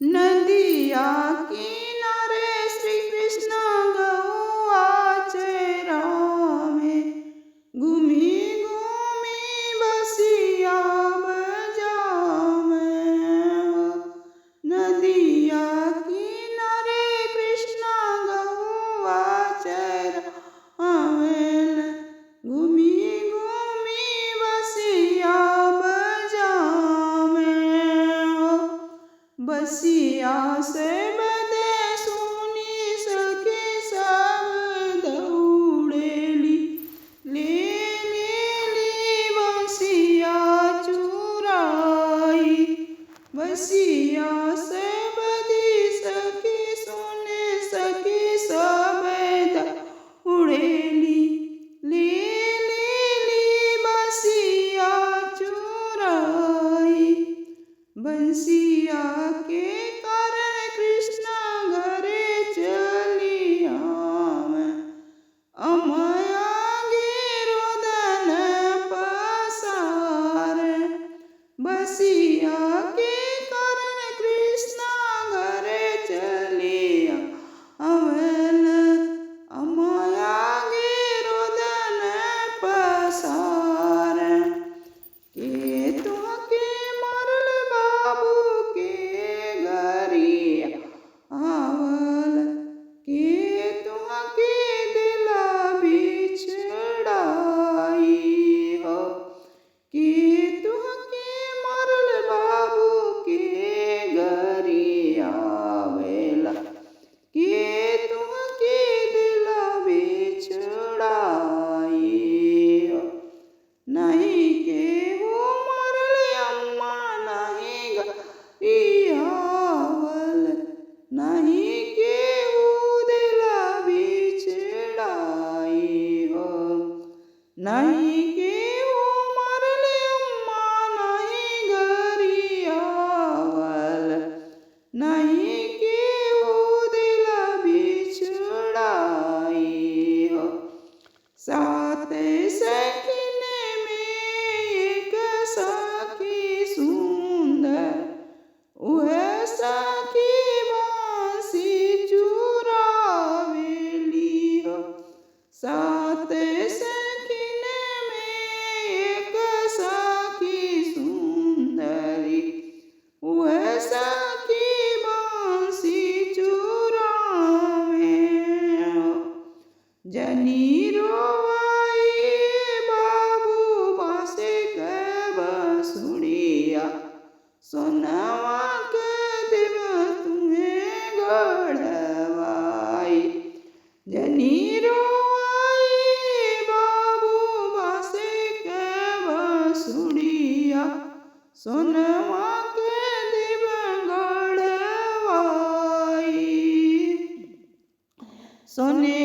नदिया किनारे श्री कृष्ण गौआ चरावे, घूमी घूमी बसिया बजावे। नदिया किनारे कृष्ण गौआ चरावे, घूमी घूमी बसिया बजावे। बसिया से बदे सुनी सखी सब दौड़ेली, ले बसिया चुराई। बसिया से बदी सखी सुने सखी सब दौड़ेली, ले बसिया चुराई। बंसिया के कारण कृष्ण घरे चली आवे, अमया गिरोदन पसारे। बसिया के कारण कृष्ण घरे चली आवेन, अमया गिरोदन पसारे। के तुहके मरल बाबू के गरिया आवल, के तुहके दिला बिछड़ाई हो। के तुहके मरल बाबू के गरिया आवेला, के तुहके दिला बिछड़ाई हो। नहीं केहू मरल अम्मा नहीं गरियावल, नहीं केहू दिला बिछड़ाई हो। नहीं केहू मरल अम्मा नहीं गरियावल, नहीं केहू दिला बिछड़ाई हो। साते सखिने में एक सखी सुंदर, वह सखी बांसी चुरावेली हो। साते सखिने में एक सखी सुंदरी, वह सखी बांसी चुरावे। जनी रोवाई बाबू बासे के बसुड़िया, सोनवा के देव तुम्हें गढ़वाई। जनी रोवाई बाबू बासे के बसुड़िया, सोनवा के देव गढ़वाई। सोने